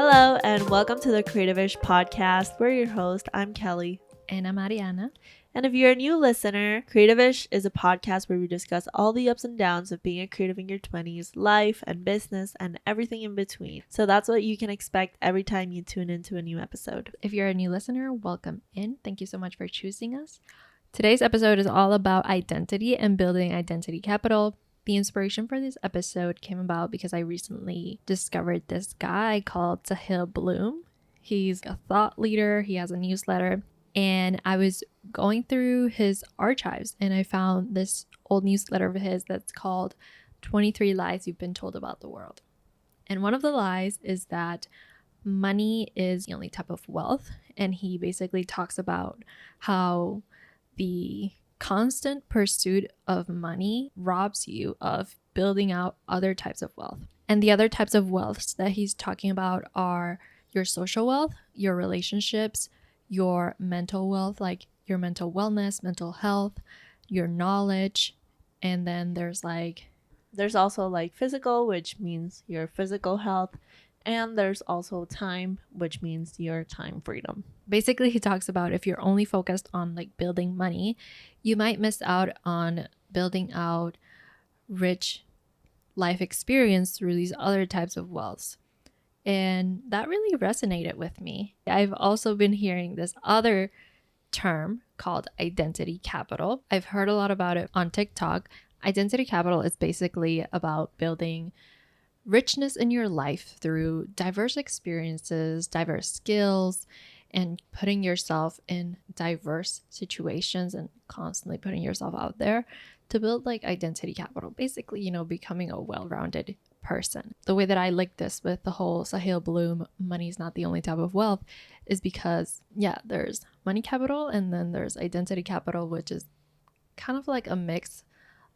Hello, and welcome to the Creative-ish podcast. We're your host. I'm Kelly. And I'm Ariana. And if you're a new listener, Creative-ish is a podcast where we discuss all the ups and downs of being a creative in your 20s, life and business, and everything in between. So that's what you can expect every time you tune into a new episode. If you're a new listener, welcome in. Thank you so much for choosing us. Today's episode is all about identity and building identity capital. The inspiration for this episode came about because I recently discovered this guy called Sahil Bloom. He's a thought leader. He has a newsletter. And I was going through his archives and I found this old newsletter of his that's called 23 Lies You've Been Told About the World. And one of the lies is that money is the only type of wealth. And he basically talks about how the constant pursuit of money robs you of building out other types of wealth. And the other types of wealths that he's talking about are your social wealth, your relationships, your mental wealth, like your mental wellness, mental health, your knowledge. And then there's also physical, which means your physical health. And there's also time, which means your time freedom. Basically, he talks about if you're only focused on building money, you might miss out on building out rich life experience through these other types of wealths. And that really resonated with me. I've also been hearing this other term called identity capital. I've heard a lot about it on TikTok. Identity capital is basically about building richness in your life through diverse experiences, diverse skills, and putting yourself in diverse situations and constantly putting yourself out there to build identity capital. Basically, becoming a well-rounded person. The way that I like this with the whole Sahil Bloom, money is not the only type of wealth, is because, there's money capital and then there's identity capital, which is kind of like a mix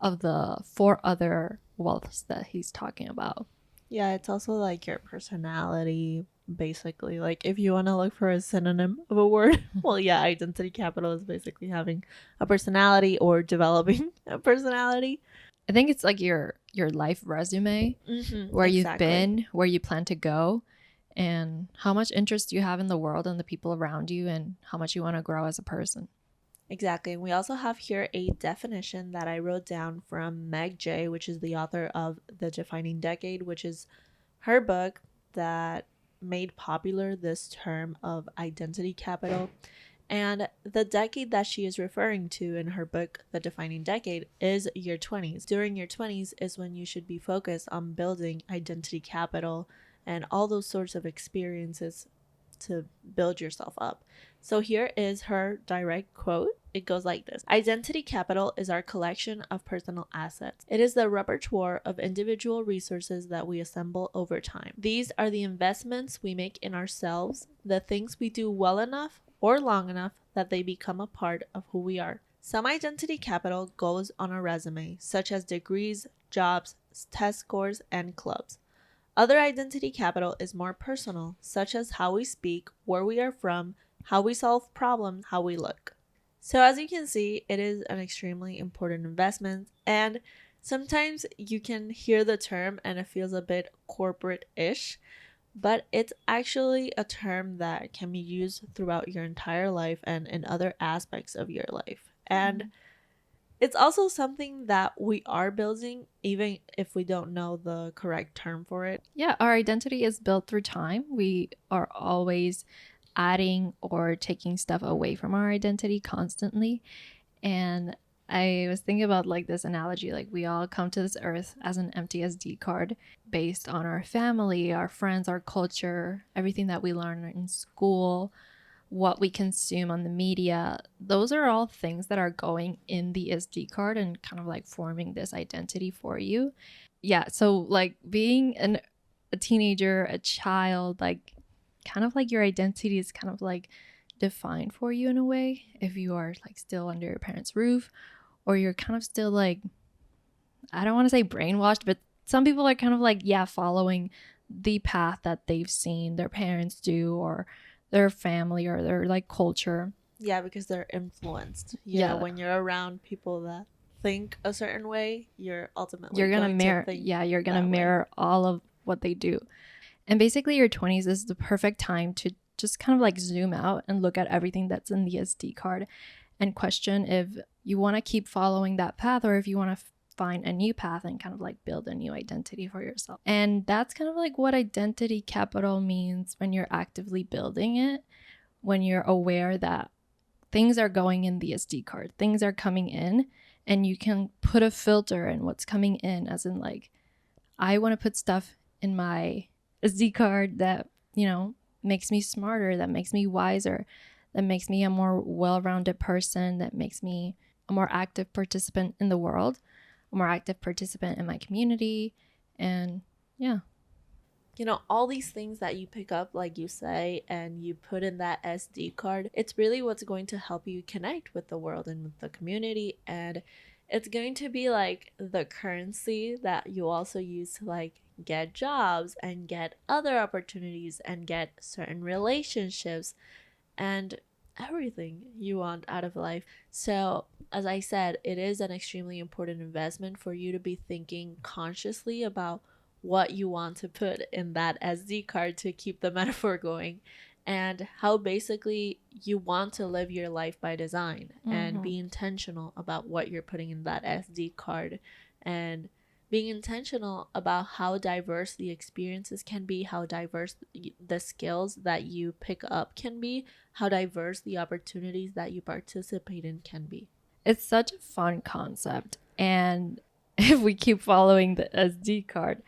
of the 4 other wealths that he's talking about. Yeah, it's also your personality, basically. If you want to look for a synonym of a word, identity capital is basically having a personality or developing a personality. I think it's your life resume, where you've been, where you plan to go, and how much interest you have in the world and the people around you, and how much you want to grow as a person. Exactly. And we also have here a definition that I wrote down from Meg Jay, which is the author of The Defining Decade, which is her book that made popular this term of identity capital. And the decade that she is referring to in her book, The Defining Decade, is your 20s. During your 20s is when you should be focused on building identity capital and all those sorts of experiences to build yourself up. So here is her direct quote. It goes like this: Identity capital is our collection of personal assets. It is the repertoire of individual resources that we assemble over time. These are the investments we make in ourselves, the things we do well enough or long enough that they become a part of who we are. Some identity capital goes on a resume, such as degrees, jobs, test scores, and clubs. Other identity capital is more personal, such as how we speak, where we are from, how we solve problems, how we look. So as you can see, it is an extremely important investment, and sometimes you can hear the term and it feels a bit corporate-ish, but it's actually a term that can be used throughout your entire life and in other aspects of your life. And it's also something that we are building, even if we don't know the correct term for it. Yeah, our identity is built through time. We are always adding or taking stuff away from our identity constantly. And I was thinking about this analogy, we all come to this earth as an empty SD card based on our family, our friends, our culture, everything that we learn in school, what we consume on the media. Those are all things that are going in the SD card and kind of forming this identity for you. Yeah, so being a teenager, a child, kind of your identity is kind of defined for you in a way if you are still under your parents' roof, or you're kind of still I don't want to say brainwashed, but some people are kind of following the path that they've seen their parents do or their family or their culture. Yeah, because they're influenced. Yeah, when you're around people that think a certain way, you're ultimately gonna mirror all of what they do. And basically, your 20s is the perfect time to just kind of like zoom out and look at everything that's in the SD card and question if you want to keep following that path or if you want to find a new path and kind of like build a new identity for yourself. And that's kind of like what identity capital means when you're actively building it, when you're aware that things are going in the SD card, things are coming in, and you can put a filter in what's coming in, as in like, I want to put stuff in my SD card that, you know, makes me smarter, that makes me wiser, that makes me a more well-rounded person, that makes me a more active participant in the world, a more active participant in my community. And yeah. You know, all these things that you pick up, like you say, and you put in that SD card, it's really what's going to help you connect with the world and with the community. And it's going to be like the currency that you also use to like get jobs and get other opportunities and get certain relationships and everything you want out of life. So, as I said, it is an extremely important investment for you to be thinking consciously about what you want to put in that SD card, to keep the metaphor going, and how basically you want to live your life by design and be intentional about what you're putting in that SD card, and being intentional about how diverse the experiences can be, how diverse the skills that you pick up can be, how diverse the opportunities that you participate in can be. It's such a fun concept. And if we keep following the SD card,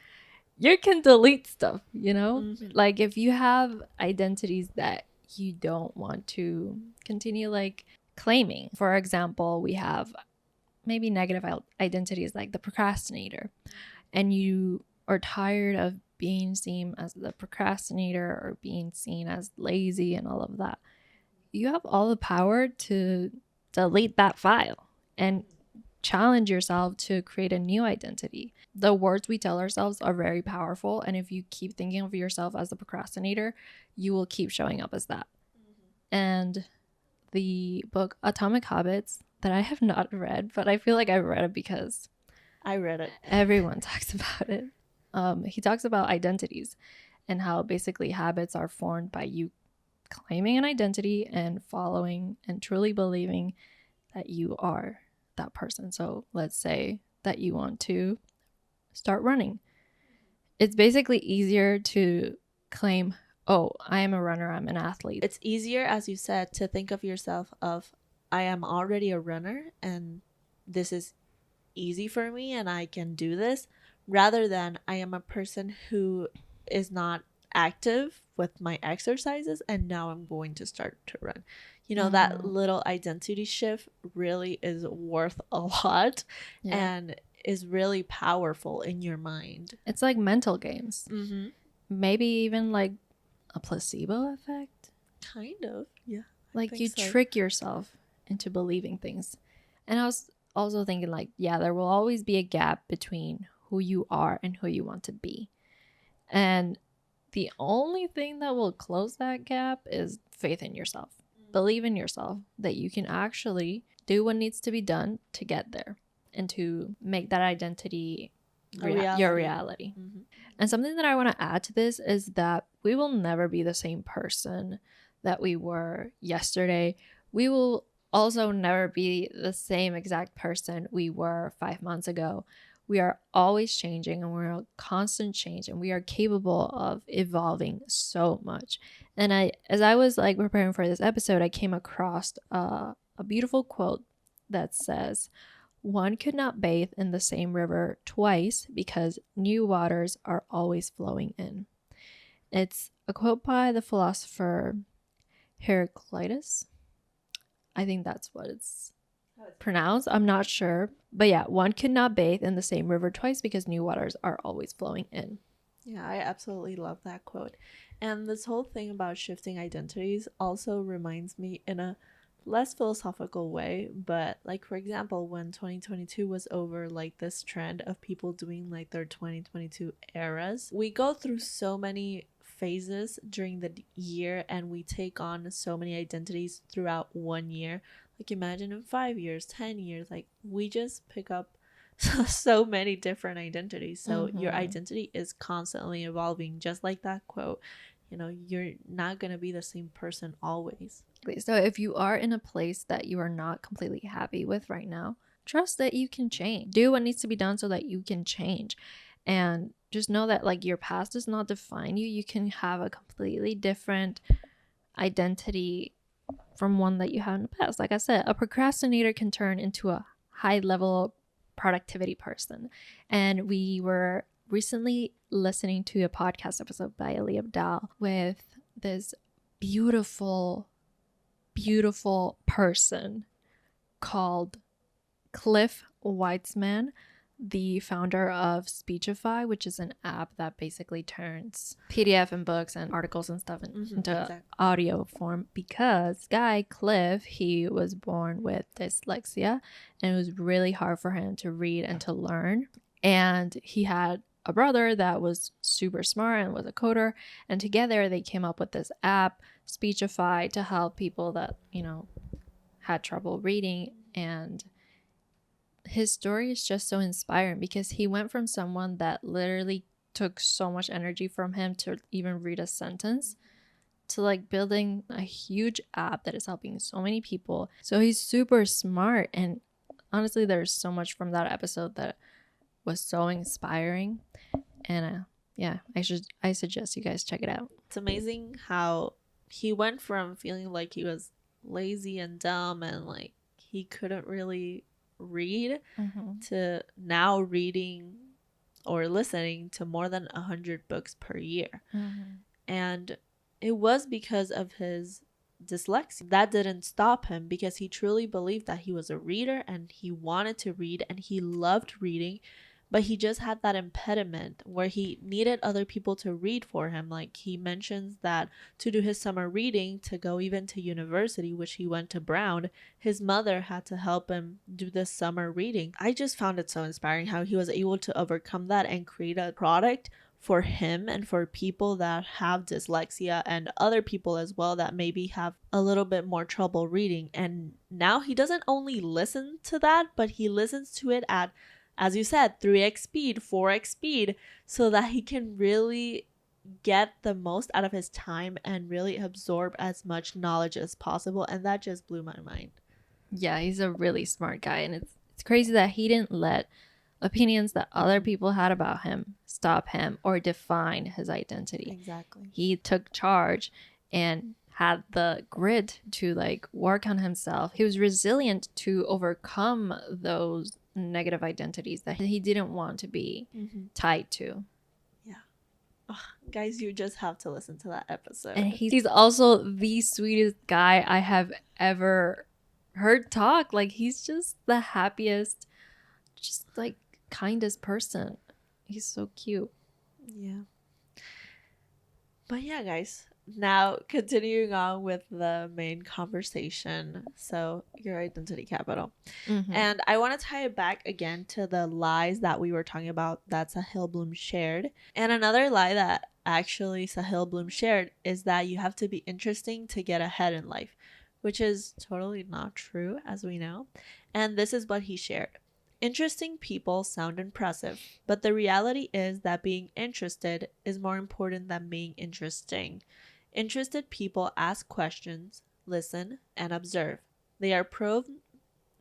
you can delete stuff, you know? Like if you have identities that you don't want to continue like claiming. For example, we have maybe negative identities like the procrastinator, and you are tired of being seen as the procrastinator or being seen as lazy and all of that. You have all the power to delete that file and challenge yourself to create a new identity. The words we tell ourselves are very powerful, and if you keep thinking of yourself as the procrastinator, you will keep showing up as that. And the book Atomic Habits, that I have not read, but I feel like I've read it because I read it. Everyone talks about it. He talks about identities and how basically habits are formed by you claiming an identity and following and truly believing that you are that person. So let's say that you want to start running. It's basically easier to claim, oh, I am a runner, I'm an athlete. It's easier, as you said, to think of yourself of, I am already a runner and this is easy for me and I can do this, rather than I am a person who is not active with my exercises and now I'm going to start to run. You know, that little identity shift really is worth a lot and is really powerful in your mind. It's like mental games. Maybe even like a placebo effect. Kind of, yeah. Like you trick yourself into believing things. And I was also thinking like, yeah, there will always be a gap between who you are and who you want to be. And the only thing that will close that gap is faith in yourself. Believe in yourself that you can actually do what needs to be done to get there and to make that identity your reality. And something that I want to add to this is that we will never be the same person that we were yesterday. We will also never be the same exact person we were 5 months ago. We are always changing and we're a constant change and we are capable of evolving so much. And as I was like preparing for this episode, I came across a beautiful quote that says, "One could not bathe in the same river twice because new waters are always flowing in." It's a quote by the philosopher Heraclitus. I think that's what it's pronounced. I'm not sure. But yeah, one could not bathe in the same river twice because new waters are always flowing in. Yeah, I absolutely love that quote. And this whole thing about shifting identities also reminds me in a less philosophical way, but like for example, when 2022 was over, like this trend of people doing like their 2022 eras, we go through so many phases during the year and we take on so many identities throughout one year. Like imagine in 5 years, 10 years, like we just pick up so many different identities. So your Mhm. identity is constantly evolving, just like that quote. You know, you're not going to be the same person always. So if you are in a place that you are not completely happy with right now, trust that you can change. Do what needs to be done so that you can change. And just know that like your past does not define you. You can have a completely different identity from one that you had in the past. Like I said, a procrastinator can turn into a high level productivity person. And we were recently listening to a podcast episode by Ali Abdal with this beautiful, beautiful person called Cliff Weitzman, the founder of Speechify, which is an app that basically turns PDF and books and articles and stuff into exactly. audio form. Because guy Cliff, he was born with dyslexia and it was really hard for him to read and to learn. And he had a brother that was super smart and was a coder, and together they came up with this app, Speechify, to help people that, you know, had trouble reading. And his story is just so inspiring because he went from someone that literally took so much energy from him to even read a sentence to like building a huge app that is helping so many people. So he's super smart, and honestly there's so much from that episode that was so inspiring. And yeah, I suggest you guys check it out. It's amazing how he went from feeling like he was lazy and dumb and like he couldn't really read to now reading or listening to more than 100 books per year. And it was because of his dyslexia. That didn't stop him because he truly believed that he was a reader and he wanted to read and he loved reading, but he just had that impediment where he needed other people to read for him. Like he mentions that to do his summer reading, to go even to university, which he went to Brown, his mother had to help him do this summer reading. I just found it so inspiring how he was able to overcome that and create a product for him and for people that have dyslexia and other people as well that maybe have a little bit more trouble reading. And now he doesn't only listen to that, but he listens to it at, as you said, 3x speed, 4x speed, so that he can really get the most out of his time and really absorb as much knowledge as possible. And that just blew my mind. Yeah, he's a really smart guy, and it's crazy that he didn't let opinions that other people had about him stop him or define his identity. Exactly. He took charge and had the grit to like work on himself. He was resilient to overcome those negative identities that he didn't want to be tied to. Yeah. Oh, guys, you just have to listen to that episode. And he's also the sweetest guy I have ever heard talk. Like he's just the happiest, just like kindest person. He's so cute. Yeah. But yeah, guys, now continuing on with the main conversation. So your identity capital. And I want to tie it back again to the lies that we were talking about that Sahil Bloom shared. And another lie that actually Sahil Bloom shared is that you have to be interesting to get ahead in life, which is totally not true, as we know. And this is what he shared. Interesting people sound impressive, but the reality is that being interested is more important than being interesting. Interested people ask questions, listen, and observe. They are prone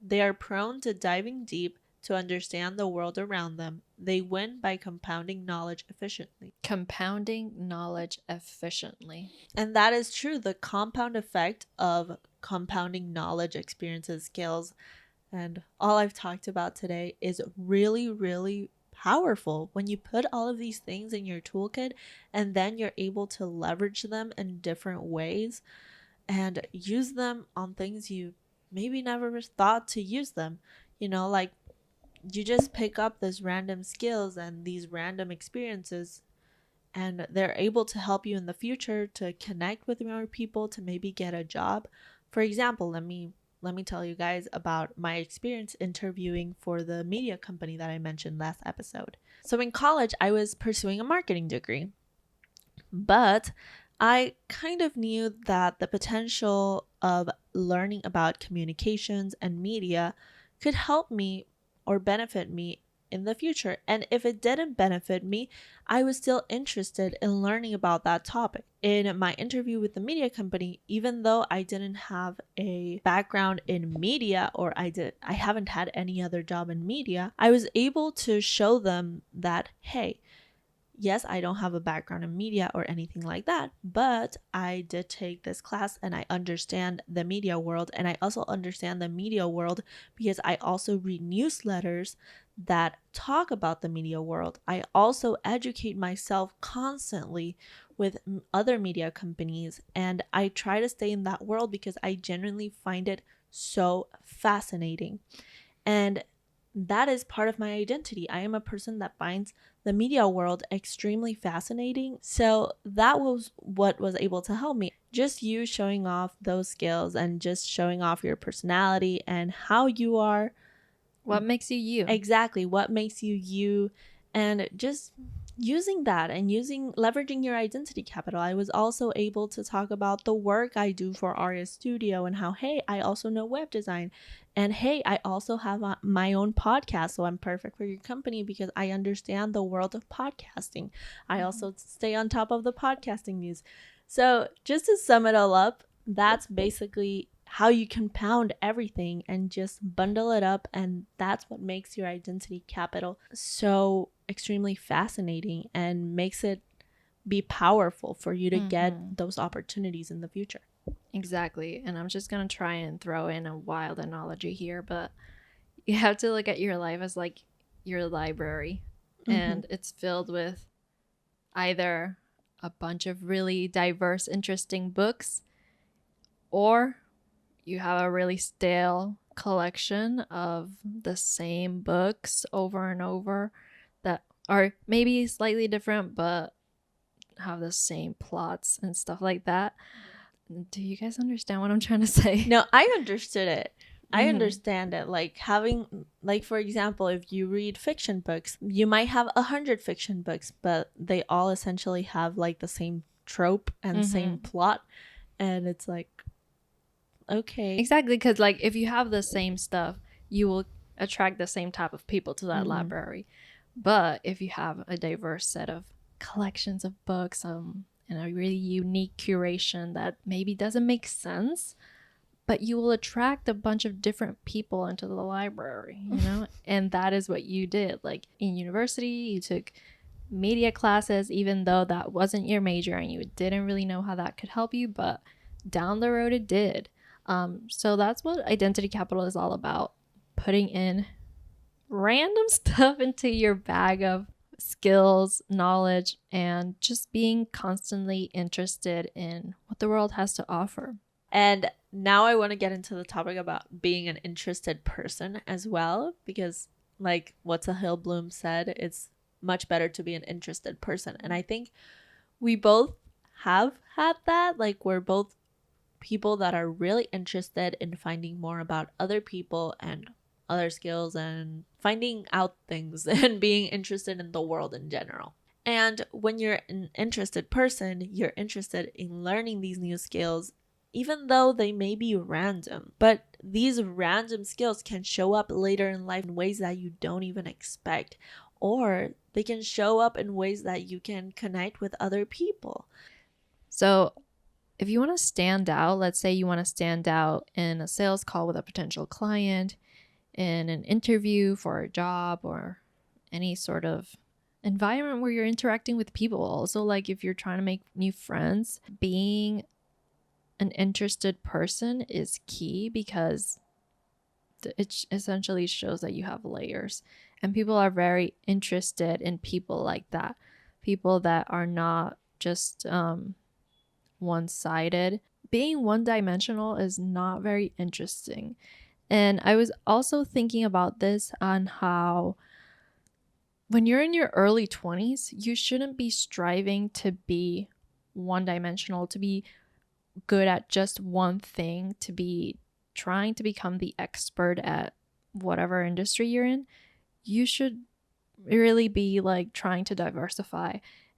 to diving deep to understand the world around them. They win by compounding knowledge efficiently. Compounding knowledge efficiently. And that is true. The compound effect of compounding knowledge, experiences, skills, and all I've talked about today is really, really powerful when you put all of these things in your toolkit and then you're able to leverage them in different ways and use them on things you maybe never thought to use them. You know, like you just pick up this random skills and these random experiences and they're able to help you in the future to connect with more people, to maybe get a job. For example, let me tell you guys about my experience interviewing for the media company that I mentioned last episode. So in college, I was pursuing a marketing degree, but I kind of knew that the potential of learning about communications and media could help me or benefit me in the future. And if it didn't benefit me, I was still interested in learning about that topic. In my interview with the media company, even though I didn't have a background in media, or I haven't had any other job in media, I was able to show them that, hey, yes, I don't have a background in media or anything like that, but I did take this class and I understand the media world. And I also understand the media world because I also read newsletters that talk about the media world. I also educate myself constantly with other media companies, and I try to stay in that world because I genuinely find it so fascinating. And that is part of my identity. I am a person that finds the media world extremely fascinating. So that was what was able to help me. Just you showing off those skills and just showing off your personality and how you are. What makes you you? Exactly. What makes you you. And just using that and leveraging your identity capital. I was also able to talk about the work I do for Aria Studio and how, hey, I also know web design, and hey, I also have my own podcast, so I'm perfect for your company because I understand the world of podcasting. I also stay on top of the podcasting news. So just to sum it all up, that's basically how you compound everything and just bundle it up, and that's what makes your identity capital so extremely fascinating and makes it be powerful for you to get those opportunities in the future. Exactly. And I'm just going to try and throw in a wild analogy here, but you have to look at your life as like your library, and it's filled with either a bunch of really diverse, interesting books, or you have a really stale collection of the same books over and over that are maybe slightly different but have the same plots and stuff like that. Do you guys understand what I'm trying to say? No, I understood it. I understand it. Like having, like, for example, if you read fiction books, you might have 100 fiction books, but they all essentially have like the same trope and same plot. And it's like, okay. Exactly, because like if you have the same stuff, you will attract the same type of people to that library. But if you have a diverse set of collections of books and a really unique curation that maybe doesn't make sense, but you will attract a bunch of different people into the library, you know? And that is what you did. Like in university, you took media classes, even though that wasn't your major and you didn't really know how that could help you, but down the road it did. So that's what identity capital is all about. Putting in random stuff into your bag of skills, knowledge, and just being constantly interested in what the world has to offer. And now I want to get into the topic about being an interested person as well, because like what Sahil Bloom said, it's much better to be an interested person. And I think we both have had that. Like we're both people that are really interested in finding more about other people and other skills and finding out things and being interested in the world in general. And when you're an interested person, you're interested in learning these new skills, even though they may be random. But these random skills can show up later in life in ways that you don't even expect, or they can show up in ways that you can connect with other people. So if you want to stand out, let's say you want to stand out in a sales call with a potential client, in an interview for a job, or any sort of environment where you're interacting with people. Also, like if you're trying to make new friends, being an interested person is key because it essentially shows that you have layers, and people are very interested in people like that. People that are not just one-sided. Being one-dimensional is not very interesting. And I was also thinking about this on how when you're in your early 20s, you shouldn't be striving to be one-dimensional, to be good at just one thing, to be trying to become the expert at whatever industry you're in. You should really be like trying to diversify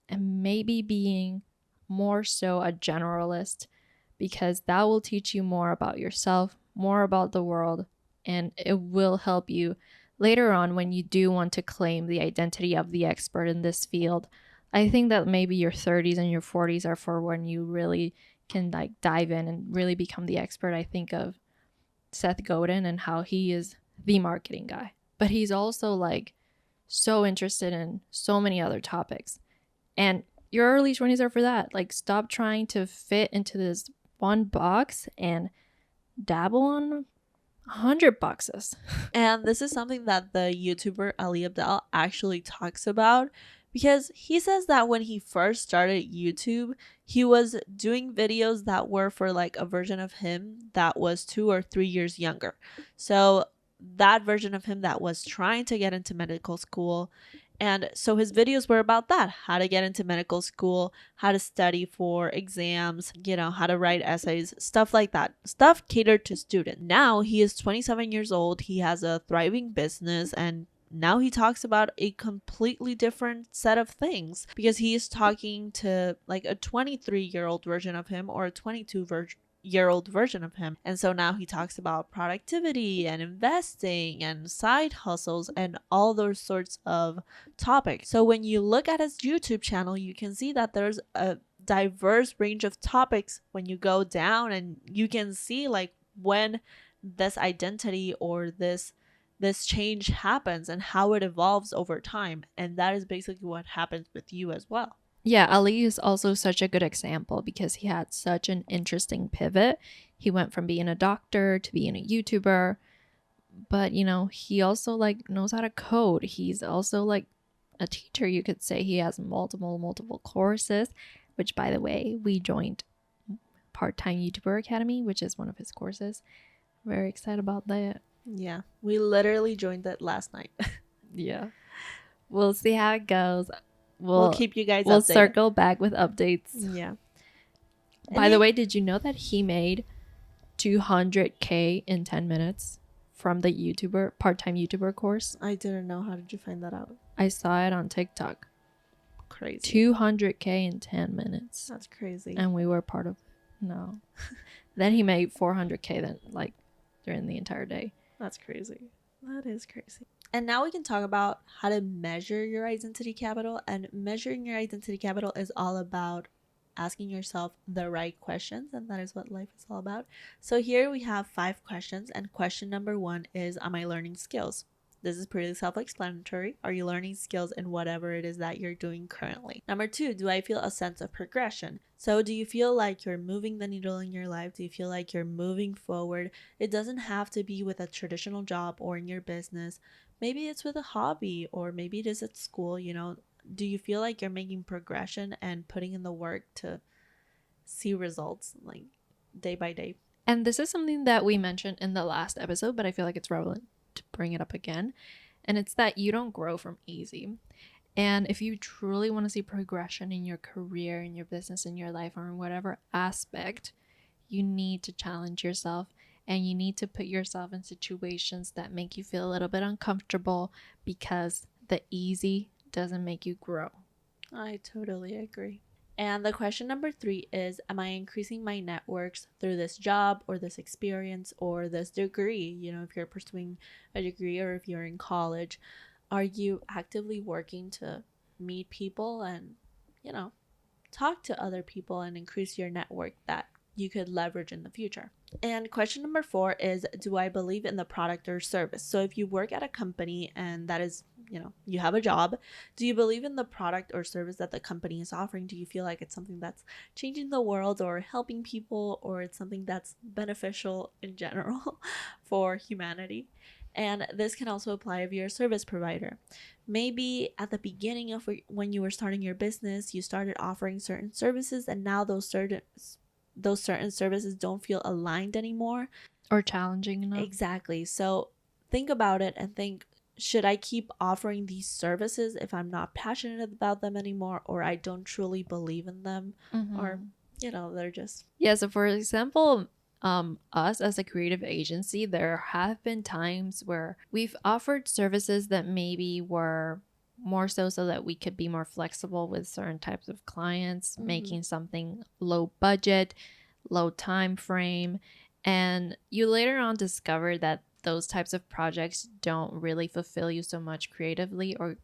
and maybe being more so a generalist, because that will teach you more about yourself, more about the world, and it will help you later on, when you do want to claim the identity of the expert in this field, I think that maybe your 30s and your 40s are for when you really can like dive in and really become the expert. I think of Seth Godin and how he is the marketing guy, but he's also like so interested in so many other topics. And your early 20s are for that. Like, stop trying to fit into this one box and dabble on 100 boxes. And this is something that the YouTuber Ali Abdaal actually talks about, because he says that when he first started YouTube, he was doing videos that were for like a version of him that was 2 or 3 years younger. So that version of him that was trying to get into medical school. And so his videos were about that: how to get into medical school, how to study for exams, how to write essays, stuff like that. Stuff catered to students. Now he is 27 years old. He has a thriving business, and now he talks about a completely different set of things, because he is talking to like a 23-year-old version of him or a 22-year-old version of him. And so now he talks about productivity and investing and side hustles and all those sorts of topics. So when you look at his YouTube channel, you can see that there's a diverse range of topics when you go down, and you can see like when this identity or this change happens and how it evolves over time. And that is basically what happens with you as well. Yeah, Ali is also such a good example because he had such an interesting pivot. He went from being a doctor to being a YouTuber, but he also like knows how to code. He's also like a teacher, you could say. He has multiple courses, which, by the way, we joined Part-Time YouTuber Academy, which is one of his courses. Very excited about that. Yeah, we literally joined that last night. Yeah, we'll see how it goes. We'll keep you guys We'll updated. circle back with updates. Yeah. By the way, did you know that he made 200K in 10 minutes from the part-time YouTuber course? I didn't know. How did you find that out? I saw it on TikTok. Crazy. 200K in 10 minutes. That's crazy. And we were part of it. No. Then he made 400K then, like, during the entire day. That's crazy. That is crazy. And now we can talk about how to measure your identity capital. And measuring your identity capital is all about asking yourself the right questions, and that is what life is all about. So here we have 5 questions, and question number 1 is, am I learning skills? This is pretty self-explanatory. Are you learning skills in whatever it is that you're doing currently? Number 2, do I feel a sense of progression? So do you feel like you're moving the needle in your life? Do you feel like you're moving forward? It doesn't have to be with a traditional job or in your business. Maybe it's with a hobby, or maybe it is at school. Do you feel like you're making progression and putting in the work to see results like day by day? And this is something that we mentioned in the last episode, but I feel like it's relevant to bring it up again. And it's that you don't grow from easy. And if you truly want to see progression in your career, in your business, in your life, or in whatever aspect, you need to challenge yourself, and you need to put yourself in situations that make you feel a little bit uncomfortable, because the easy doesn't make you grow. I totally agree. And the question number 3 is, am I increasing my networks through this job or this experience or this degree? If you're pursuing a degree or if you're in college, are you actively working to meet people and, talk to other people and increase your network that you could leverage in the future? And question number 4 is, do I believe in the product or service? So if you work at a company and that is, you have a job, do you believe in the product or service that the company is offering? Do you feel like it's something that's changing the world or helping people, or it's something that's beneficial in general for humanity? And this can also apply if you're a service provider. Maybe at the beginning of when you were starting your business, you started offering certain services, and now those certain services don't feel aligned anymore or challenging enough. Exactly. So think about it and think, should I keep offering these services if I'm not passionate about them anymore, or I don't truly believe in them, or they're just... Yeah, so for example, us as a creative agency, there have been times where we've offered services that maybe were more so that we could be more flexible with certain types of clients, making something low budget, low time frame. And you later on discover that those types of projects don't really fulfill you so much creatively, or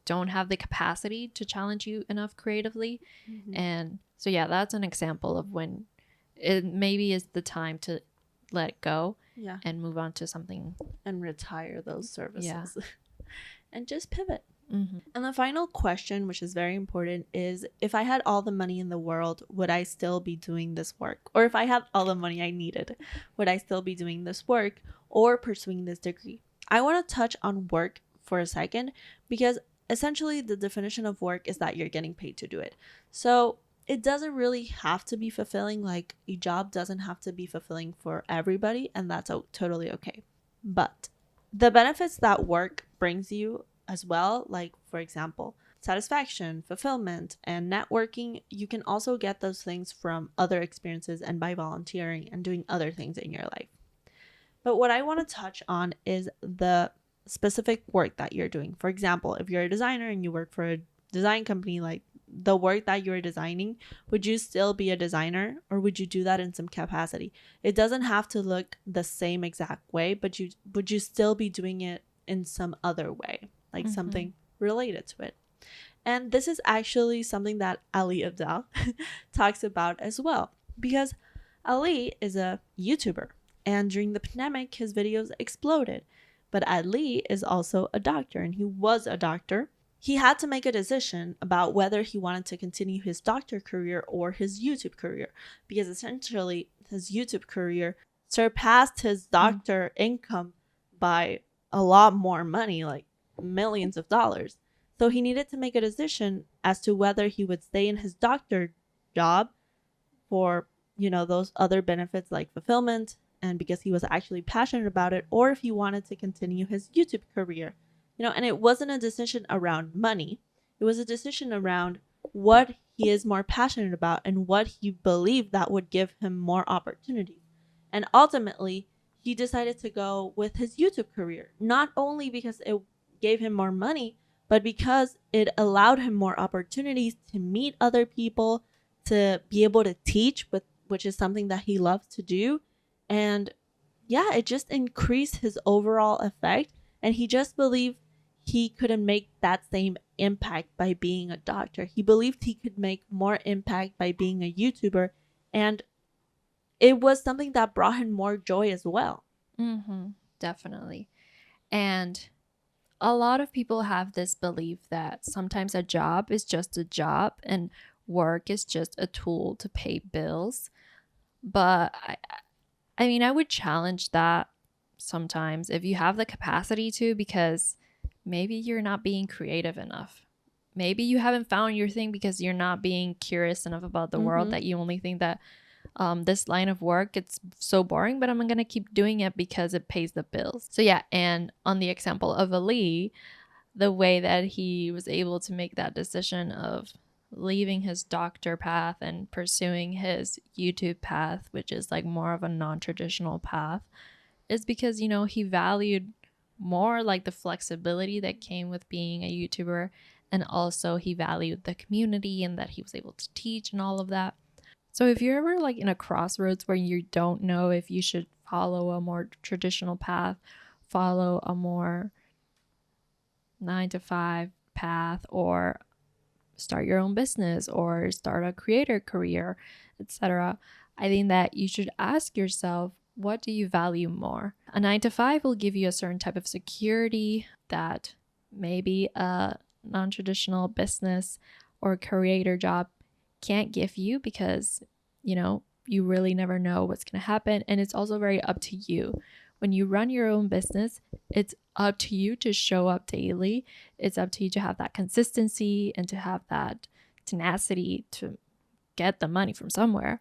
don't have the capacity to challenge you enough creatively. And so yeah, that's an example of when it maybe is the time to let it go Yeah. and move on to something. And retire those services. Yeah. And just pivot. Mm-hmm. And the final question, which is very important, is if I had all the money in the world, would I still be doing this work? Or if I had all the money I needed, would I still be doing this work or pursuing this degree? I want to touch on work for a second, because essentially the definition of work is that you're getting paid to do it. So it doesn't really have to be fulfilling. Like, a job doesn't have to be fulfilling for everybody, and that's totally okay. But the benefits that work brings you as well, like, for example, satisfaction, fulfillment, and networking, you can also get those things from other experiences and by volunteering and doing other things in your life. But what I want to touch on is the specific work that you're doing. For example, if you're a designer and you work for a design company, like, the work that you're designing, would you still be a designer, or would you do that in some capacity? It doesn't have to look the same exact way, but would you still be doing it in some other way, like something related to it? And this is actually something that Ali Abdaal talks about as well, because Ali is a YouTuber, and during the pandemic his videos exploded. But Ali is also a doctor, and he was a doctor. He had to make a decision about whether he wanted to continue his doctor career or his YouTube career, because essentially his YouTube career surpassed his doctor income by a lot more money, like millions of dollars. So he needed to make a decision as to whether he would stay in his doctor job for, those other benefits like fulfillment, and because he was actually passionate about it, or if he wanted to continue his YouTube career. And it wasn't a decision around money. It was a decision around what he is more passionate about and what he believed that would give him more opportunities. And ultimately, he decided to go with his YouTube career, not only because it gave him more money, but because it allowed him more opportunities to meet other people, to be able to teach, which is something that he loves to do. And yeah, it just increased his overall effect. And he just believed he couldn't make that same impact by being a doctor. He believed he could make more impact by being a YouTuber. And it was something that brought him more joy as well. Definitely. And a lot of people have this belief that sometimes a job is just a job and work is just a tool to pay bills. But I mean, I would challenge that sometimes if you have the capacity to, because maybe you're not being creative enough. Maybe you haven't found your thing because you're not being curious enough about the world, that you only think that this line of work, it's so boring, but I'm going to keep doing it because it pays the bills. So yeah, and on the example of Ali, the way that he was able to make that decision of leaving his doctor path and pursuing his YouTube path, which is like more of a non-traditional path, is because, he valued more like the flexibility that came with being a YouTuber, and also he valued the community and that he was able to teach and all of that. So if you're ever like in a crossroads where you don't know if you should follow a more traditional path, follow a more 9-to-5 path, or start your own business or start a creator career, etc., I think that you should ask yourself, what do you value more? A 9-to-5 will give you a certain type of security that maybe a non-traditional business or creator job can't give you, because you really never know what's going to happen. And it's also very up to you. When you run your own business, it's up to you to show up daily. It's up to you to have that consistency and to have that tenacity to get the money from somewhere.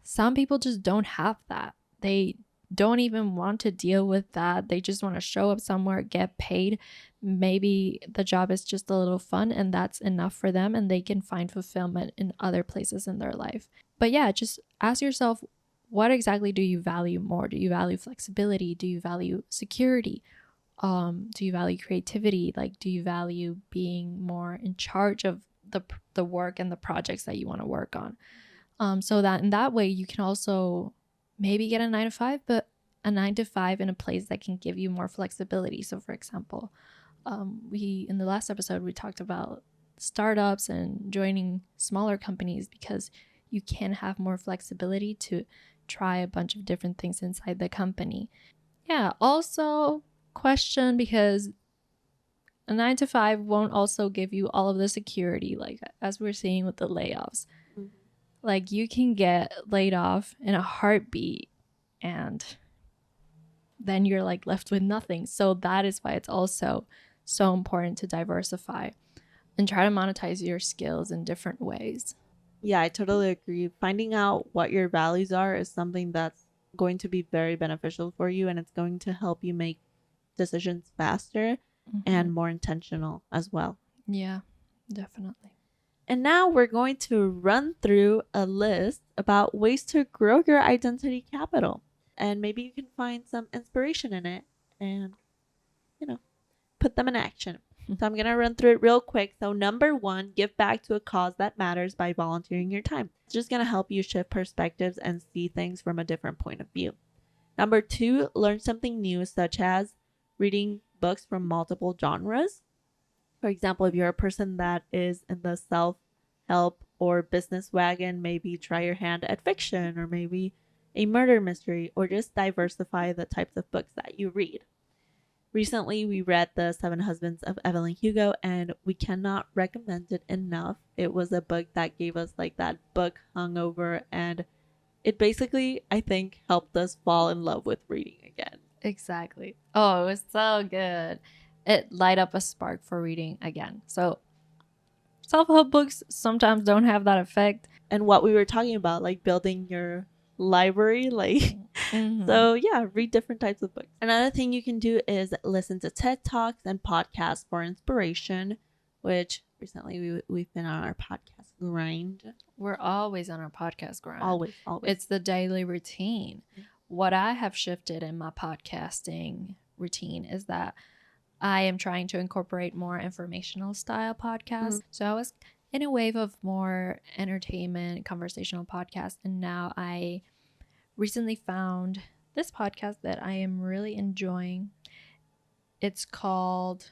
Some people just don't have that. They don't even want to deal with that. They just want to show up somewhere, get paid. Maybe the job is just a little fun and that's enough for them, and they can find fulfillment in other places in their life. But yeah, just ask yourself, what exactly do you value more? Do you value flexibility? Do you value security? Do you value creativity? Like, do you value being more in charge of the work and the projects that you want to work on? So that in that way you can also maybe get a 9-to-5, but a 9 to 5 in a place that can give you more flexibility. So for example, we in the last episode we talked about startups and joining smaller companies because you can have more flexibility to try a bunch of different things inside the company. Yeah, also question, because a 9 to 5 won't also give you all of the security, like as we're seeing with the layoffs. Mhm. Like you can get laid off in a heartbeat and then you're like left with nothing. So that is why it's also so important to diversify and try to monetize your skills in different ways. Yeah, I totally agree. Finding out what your values are is something that's going to be very beneficial for you, and it's going to help you make decisions faster and more intentional as well. Yeah, definitely. And now we're going to run through a list about ways to grow your identity capital. And maybe you can find some inspiration in it and, put them in action. So I'm going to run through it real quick. So, number 1, give back to a cause that matters by volunteering your time. It's just going to help you shift perspectives and see things from a different point of view. Number 2, learn something new, such as reading books from multiple genres. For example, if you're a person that is in the self-help or business wagon, maybe try your hand at fiction or maybe a murder mystery, or just diversify the types of books that you read. Recently, we read The 7 Husbands of Evelyn Hugo, and we cannot recommend it enough. It was a book that gave us like that book hangover, and it basically, I think, helped us fall in love with reading again. Exactly. Oh, it was so good. It light up a spark for reading again. So self-help books sometimes don't have that effect. And what we were talking about, like building your library, like so yeah, read different types of books. Another thing you can do is listen to TED Talks and podcasts for inspiration, which recently we've been on our podcast grind. We're always on our podcast grind. Always. It's the daily routine. What I have shifted in my podcasting routine is that I am trying to incorporate more informational style podcasts. So I was in a wave of more entertainment, conversational podcasts, and now I recently found this podcast that I am really enjoying. It's called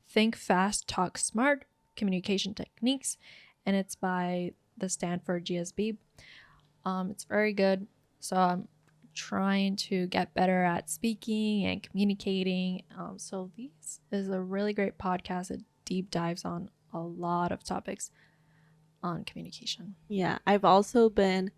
Think Fast, Talk Smart, Communication Techniques, and it's by the Stanford GSB. It's very good. So I'm trying to get better at speaking and communicating. So this is a really great podcast. It deep dives on a lot of topics on communication. Yeah, I've also been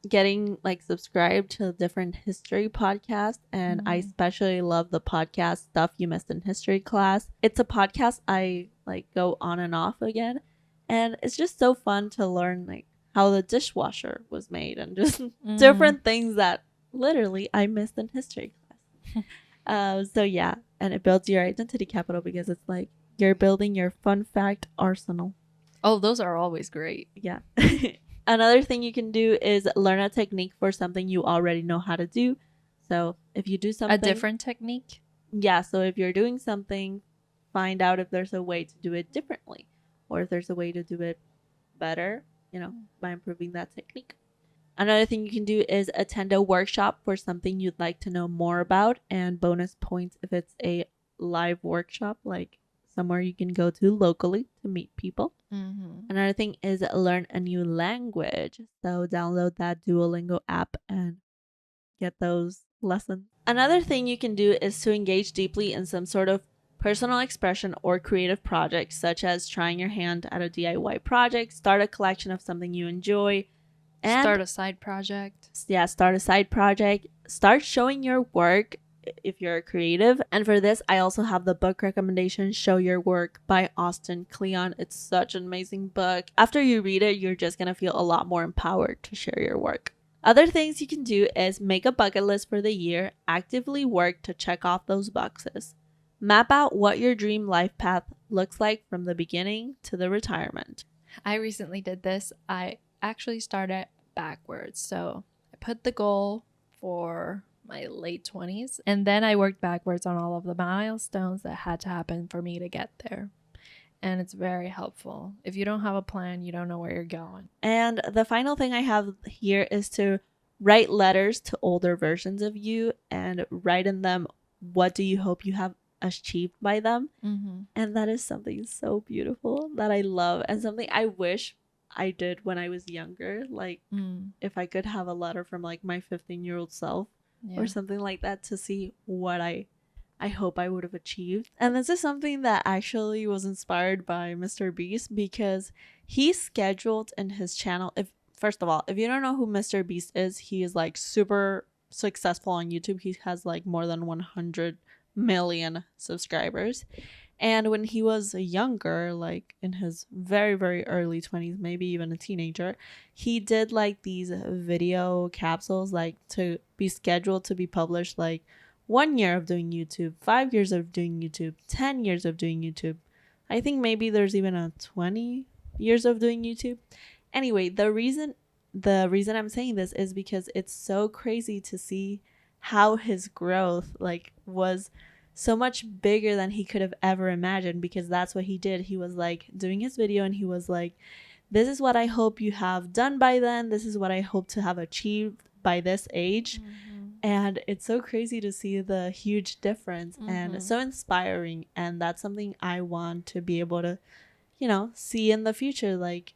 getting like subscribed to different history podcasts, and I especially love the podcast Stuff You Missed in History Class. It's a podcast I like go on and off again, and it's just so fun to learn like how the dishwasher was made and just different things that literally I missed in history class. So yeah, and it builds your identity capital because it's like you're building your fun fact arsenal. Oh, those are always great. Yeah. Another thing you can do is learn a technique for something you already know how to do. So if you do something... A different technique? Yeah, so if you're doing something, find out if there's a way to do it differently or if there's a way to do it better, by improving that technique. Another thing you can do is attend a workshop for something you'd like to know more about, and bonus points if it's a live workshop, like somewhere you can go to locally to meet people. Another thing is learn a new language. So download that Duolingo app and get those lessons. Another thing you can do is to engage deeply in some sort of personal expression or creative project, such as trying your hand at a DIY project, start a collection of something you enjoy, and start a side project. Yeah, start a side project. Start showing your work if you're a creative. And for this, I also have the book recommendation, Show Your Work by Austin Kleon. It's such an amazing book. After you read it, you're just going to feel a lot more empowered to share your work. Other things you can do is make a bucket list for the year, actively work to check off those boxes. Map out what your dream life path looks like from the beginning to the retirement. I recently did this. I actually started backwards. So I put the goal for my late 20s, and then I worked backwards on all of the milestones that had to happen for me to get there. And it's very helpful. If you don't have a plan, you don't know where you're going. And the final thing I have here is to write letters to older versions of you and write in them what do you hope you have achieved by them. And that is something so beautiful that I love, and something I wish I did when I was younger. Like, if I could have a letter from like my 15-year-old self or something like that to see what I hope I would have achieved. And this is something that actually was inspired by Mr. Beast, because he scheduled in his channel, if first of all, if you don't know who Mr. Beast is, he is like super successful on YouTube. He has like more than 100 million subscribers. And when he was younger, like in his very, very early 20s, maybe even a teenager, he did like these video capsules, like to be scheduled to be published, like 1 year of doing YouTube, 5 years of doing YouTube, 10 years of doing YouTube. I think maybe there's even a 20 years of doing YouTube. Anyway, the reason I'm saying this is because it's so crazy to see how his growth like was so much bigger than he could have ever imagined, because that's what he did. He was like doing his video and he was like, this is what I hope you have done by then. This is what I hope to have achieved by this age. And it's so crazy to see the huge difference and so inspiring. And that's something I want to be able to, you know, see in the future. Like,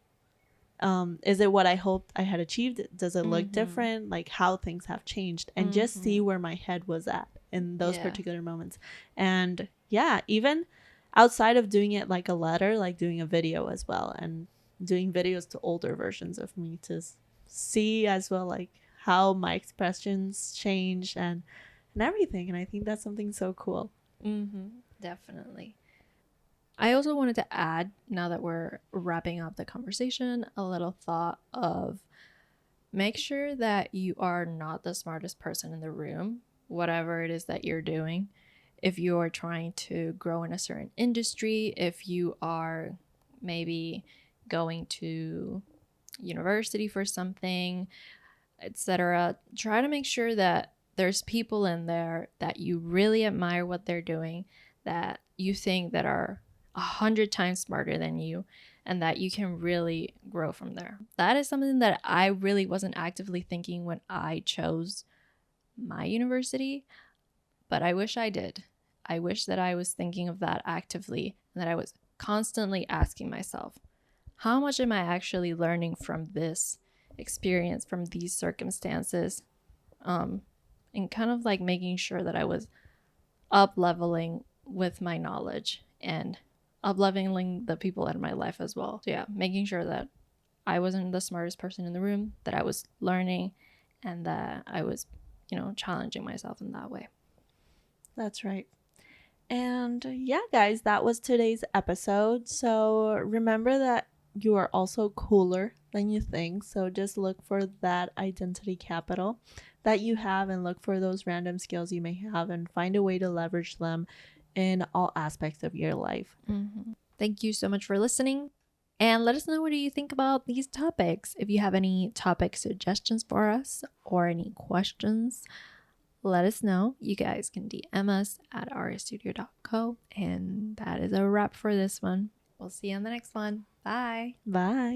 is it what I hoped I had achieved? Does it look different? Like how things have changed, and just see where my head was at in those particular moments. And yeah, even outside of doing it like a letter, like doing a video as well, and doing videos to older versions of me to see as well, like how my expressions change and everything. And I think that's something so cool. Definitely. I also wanted to add, now that we're wrapping up the conversation, a little thought of make sure that you are not the smartest person in the room, whatever it is that you're doing. If you are trying to grow in a certain industry, if you are maybe going to university for something, etc., try to make sure that there's people in there that you really admire what they're doing, that you think that are 100 times smarter than you, and that you can really grow from there. That is something that I really wasn't actively thinking when I chose my university, but I wish I did. I wish that I was thinking of that actively, and that I was constantly asking myself, how much am I actually learning from this experience, from these circumstances, and kind of like making sure that I was up leveling with my knowledge and up leveling the people in my life as well. So yeah, making sure that I wasn't the smartest person in the room, that I was learning, and that I was, you know, challenging myself in that way. That's right. And yeah, guys, that was today's episode. So remember that you are also cooler than you think. So just look for that identity capital that you have, and look for those random skills you may have, and find a way to leverage them in all aspects of your life. Thank you so much for listening. And let us know, what do you think about these topics? If you have any topic suggestions for us or any questions, let us know. You guys can DM us at rstudio.co. And that is a wrap for this one. We'll see you on the next one. Bye. Bye.